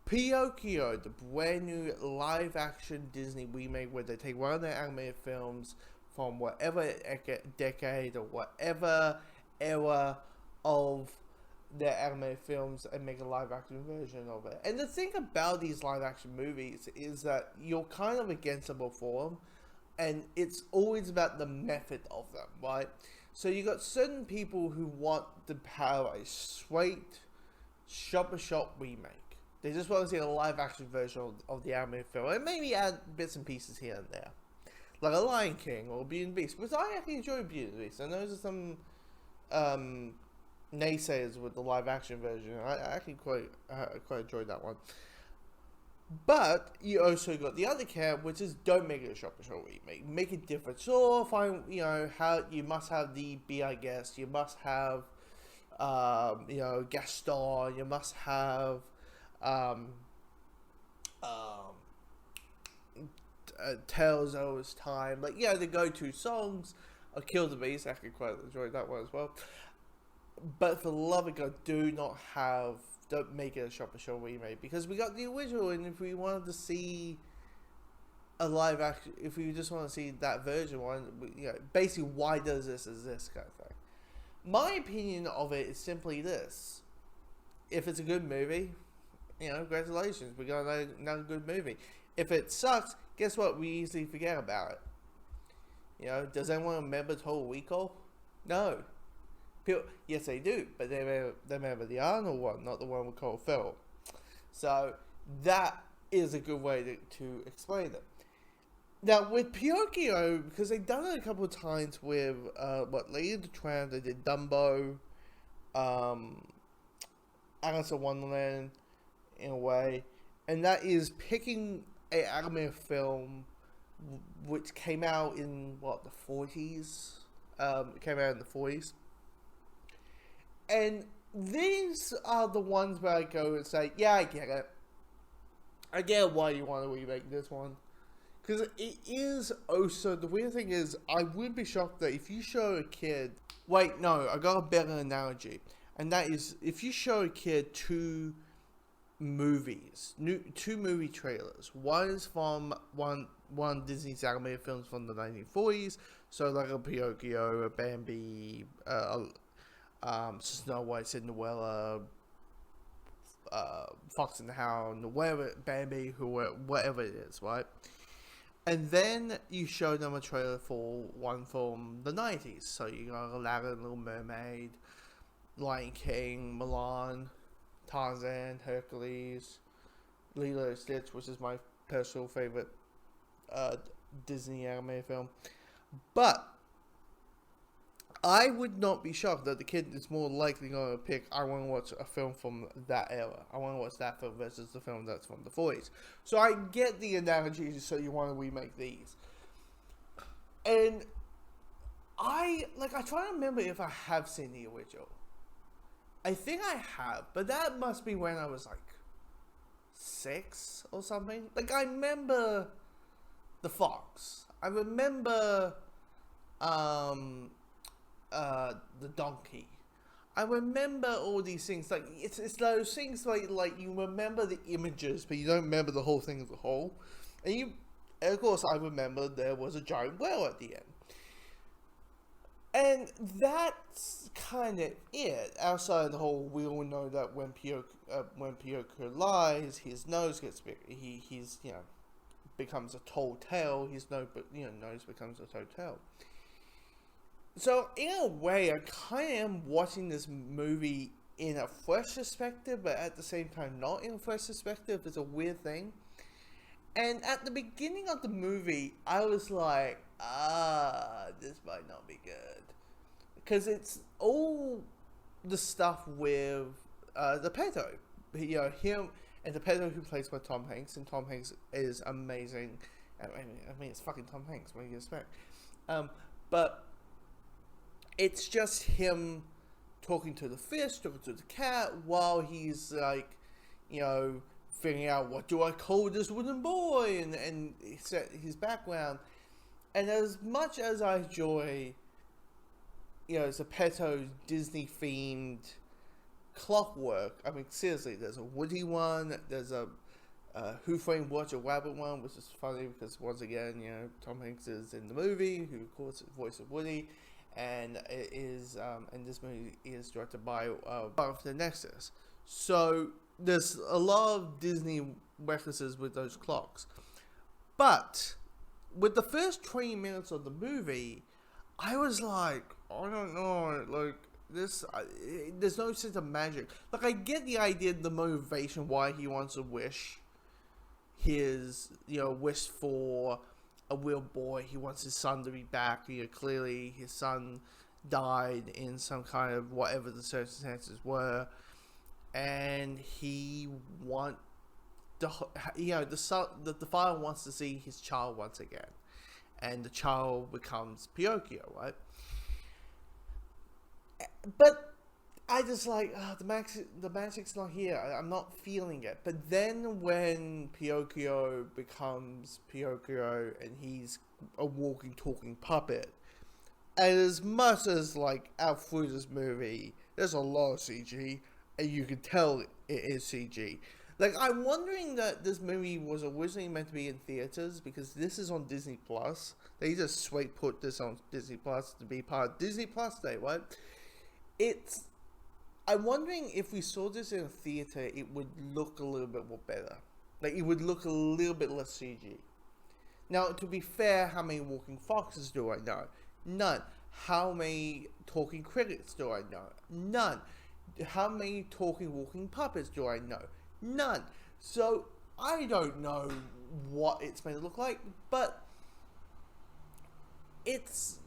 Pinocchio, the brand new live action Disney remake where they take one of their animated films from whatever decade or whatever era of their animated films and make a live action version of it. And the thing about these live action movies is that you're kind of against them or for them, and it's always about the method of them, right? So you got certain people who want to have a straight shop remake. They just want to see a live action version of the animated film and maybe add bits and pieces here and there. Like a Lion King or Beauty and the Beast, because I actually enjoy Beauty and the Beast. I know there's some naysayers with the live action version. I actually quite enjoyed that one. But you also got the other camp, which is don't make it a shop remake. Make it different. So find how you must have the Be I Guess. You must have Gaston. You must have Tales of His Time. Like the go-to songs. Kill the Beast. I actually quite enjoyed that one as well. But for the love of God, don't make it a shop remake, because we got the original, and if we wanted to see a live action, if we just want to see that version basically why does this exist kind of thing. My opinion of it is simply this: if it's a good movie, congratulations, we got another good movie. If it sucks, guess what? We easily forget about it. Does anyone remember Total Recall? No. Yes, they do, but they remember the Arnold one, not the one with Colin Farrell. So that is a good way to explain it. Now with Pinocchio, because they've done it a couple of times with Lady and the Tramp, they did Dumbo, Alice in Wonderland, in a way, and that is picking an anime film which came out in the 40s. It came out in the 40s. And these are the ones where I go and say, yeah, I get it. I get why you want to remake this one. Because it is also, the weird thing is, I would be shocked that if you show a kid... Wait, no, I got a better analogy. And that is, if you show a kid two movie trailers. One is from one Disney's animated films from the 1940s. So like a Pinocchio, a Bambi... Snow White, Cinderella, Fox and the Hound, whatever, Bambi, whatever it is, right? And then you show them a trailer for one from the 90s. So you got Aladdin, Little Mermaid, Lion King, Mulan, Tarzan, Hercules, Lilo and Stitch, which is my personal favorite Disney anime film. But I would not be shocked that the kid is more likely going to pick, I want to watch a film from that era. I want to watch that film versus the film that's from the 40s. So I get the analogy, so you want to remake these. And I try to remember if I have seen the original. I think I have, but that must be when I was 6 or something. I remember the fox. I remember, the donkey. I remember all these things. It's those things like you remember the images, but you don't remember the whole thing as a whole. And of course, I remember there was a giant whale at the end. And that's kind of it. Outside the whole, we all know that when Pinocchio lies, his nose gets big. He's becomes a tall tale. His nose becomes a tall tale. So, in a way, I kind of am watching this movie in a fresh perspective, but at the same time not in a fresh perspective. It's a weird thing. And at the beginning of the movie, I was like, this might not be good. Because it's all the stuff with the pedo. Him and the pedo who plays by Tom Hanks. And Tom Hanks is amazing. I mean, it's fucking Tom Hanks. What do you expect? But it's just him talking to the fish, talking to the cat, while he's figuring out what do I call this wooden boy, and his background. And as much as I enjoy, Zeppeto's Disney themed clockwork. I mean, seriously, there's a Woody one, there's a Who Framed Roger Rabbit one, which is funny because once again, Tom Hanks is in the movie, who of course is the voice of Woody, and it is, and this movie is directed by of the Nexus. So there's a lot of Disney references with those clocks, but with the first 20 minutes of the movie, I was like, I don't know, like, there's no sense of magic. Like, I get the idea, the motivation why he wants to wish wish for a real boy. He wants his son to be back. Clearly his son died in some kind of whatever the circumstances were, and he the father wants to see his child once again, and the child becomes Pinocchio, right? But I just like, the magic's not here. I'm not feeling it. But then when Pinocchio becomes Pinocchio and he's a walking, talking puppet, and as much as like out through this movie, there's a lot of CG, and you can tell it is CG. Like, I'm wondering that this movie was originally meant to be in theaters, because this is on Disney Plus. They just straight put this on Disney Plus to be part of Disney Plus Day, right? I'm wondering if we saw this in a theater, it would look a little bit more better. Like, it would look a little bit less CG. Now, to be fair, how many walking foxes do I know? None. How many talking crickets do I know? None. How many talking walking puppets do I know? None. So, I don't know what it's going to look like, but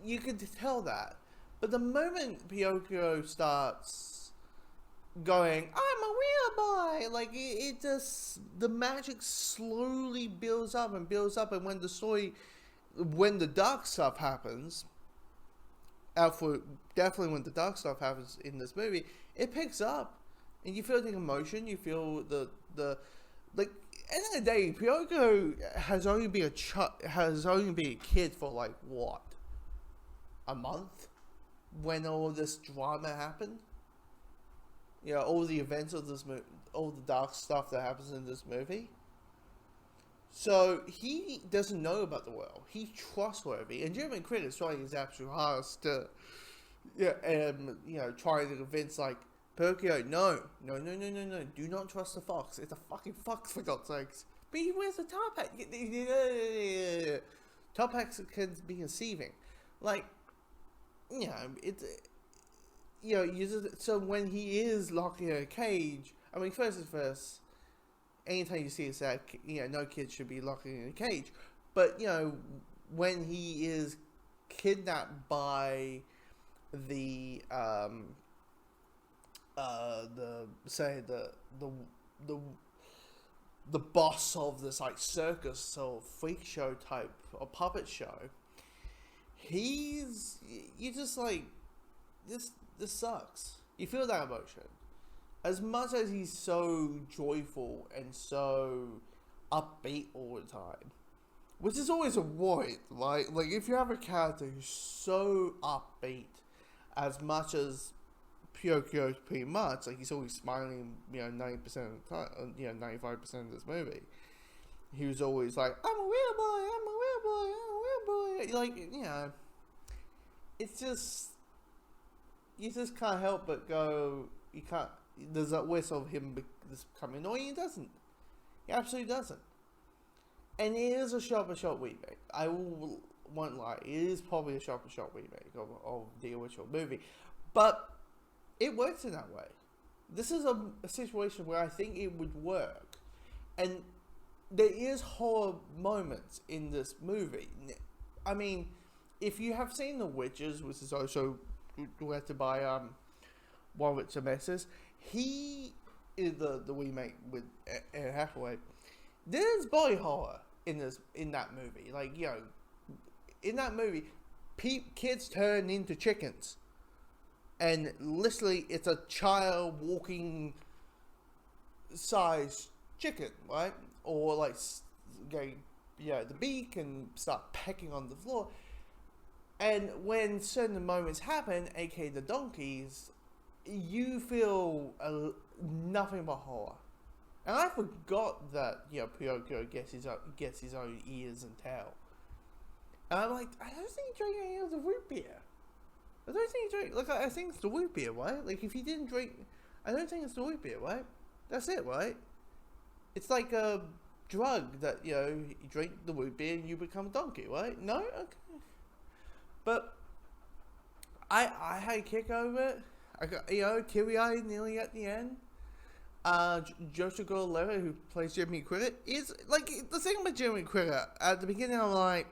you can tell that. But the moment Pinocchio starts going, I'm a real boy, like, it just, the magic slowly builds up, and when the dark stuff happens, definitely when the dark stuff happens in this movie, it picks up. And you feel the emotion, you feel the like, at the end of the day, Pinocchio has only been a kid for like, what? A month? When all this drama happened? All the events of this movie, all the dark stuff that happens in this movie. So, he doesn't know about the world. He's trustworthy. And Jeremy Cricket is trying his absolute hardest to, trying to convince, like, Pinocchio, no, do not trust the fox. It's a fucking fox, for God's sakes. But he wears a top hat. Top hats can be deceiving. Like, so when he is locked in a cage, I mean, first, anytime you see a sad, no kid should be locked in a cage. But, when he is kidnapped by the boss of this like circus or freak show type or puppet show, this sucks. You feel that emotion. As much as he's so joyful and so upbeat all the time, which is always a worry, right? Like, if you have a character who's so upbeat, as much as Pinocchio is pretty much, like, he's always smiling, 90% of the time, 95% of this movie. He was always like, I'm a real boy, like, it's just, you just can't help but go, there's that whistle of him becoming annoying. He doesn't. He absolutely doesn't. And it is a shot-for-shot remake. I won't lie, it is probably a shot-for-shot remake of the original movie. But it works in that way. This is a situation where I think it would work. And there is horror moments in this movie. I mean, if you have seen The Witches, which is also directed by Warwick Zemeckis, he is the remake with Anne Hathaway. There's body horror in that movie. Like, in that movie, kids turn into chickens. And literally, it's a child walking size chicken, right? Or like getting, the beak and start pecking on the floor. And when certain moments happen, aka the donkeys, you feel nothing but horror. And I forgot that, Pinocchio gets his own ears and tail. And I'm like, I don't think he drank any of the root beer. I don't think he drank, like, I think it's the root beer, right? Like, if he didn't drink, I don't think it's the root beer, right? That's it, right? It's like a drug that, you drink the root beer and you become a donkey, right? No? Okay. But I had a kick over it. I got, teary-eyed nearly at the end. Joshua Gordon-Levitt, who plays Jimmy Cricket, is, like, the thing with Jimmy Cricket, at the beginning I'm like,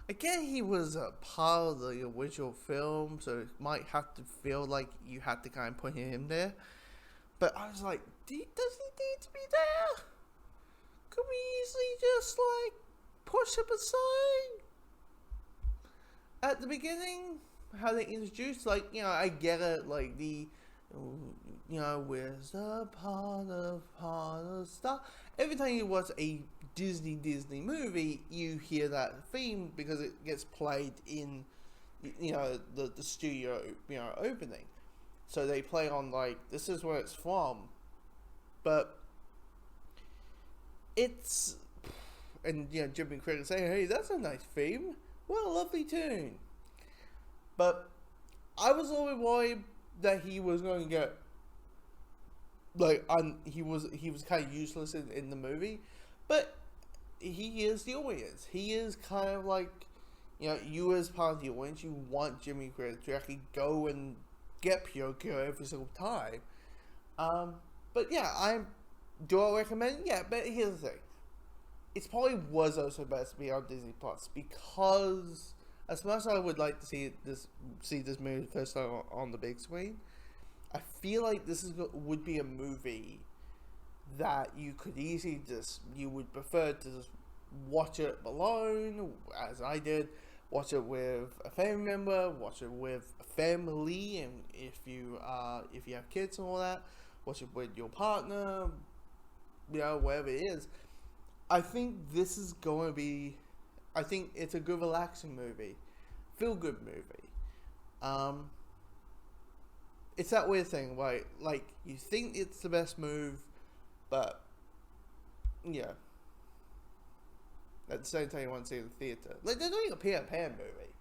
again, he was a part of the original film, so it might have to feel like you had to kind of put him there. But I was like, does he need to be there? Could we easily just, like, push him aside? At the beginning, how they introduced, like, I get it, like, where's the part of stuff? Every time you watch a Disney movie, you hear that theme because it gets played in, the studio, opening. So they play on, like, this is where it's from. But it's, and, Jimmy Cricket saying, hey, that's a nice theme. What a lovely tune. But I was always worried that he was going to get, like, he was kind of useless in the movie. But he is the audience. He is kind of like, you as part of the audience, you want Jimmy Cricket to actually go and get Pinocchio every single time. But yeah, do I recommend it? Yeah, but here's the thing. It probably was also best to be on Disney Plus, because as much as I would like to see this movie first time on the big screen, I feel like would be a movie that you could easily you would prefer to just watch it alone, as I did, watch it with a family member, watch it with a family, and if you have kids and all that, watch it with your partner, wherever it is. I think this is going to be, I think it's a good relaxing movie, feel good movie. It's that weird thing, right? Like, you think it's the best move, but yeah, at the same time you want to see it in the theater. Like, they're doing a Peter Pan movie.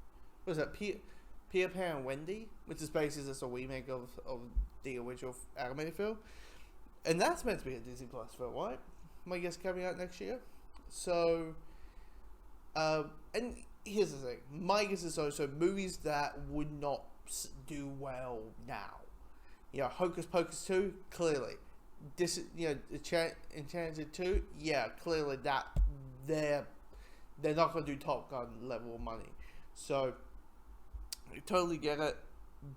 What is that? Peter Pan and Wendy, which is basically just a remake of the original animated film, and that's meant to be a Disney Plus film, right? I guess coming out next year. So, and here's the thing: my guess is also movies that would not do well now. Hocus Pocus 2, clearly. Enchanted 2, yeah, clearly that they're not going to do Top Gun level of money. So, I totally get it.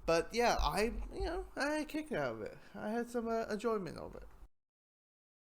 But yeah, I had a kick out of it. I had some enjoyment of it.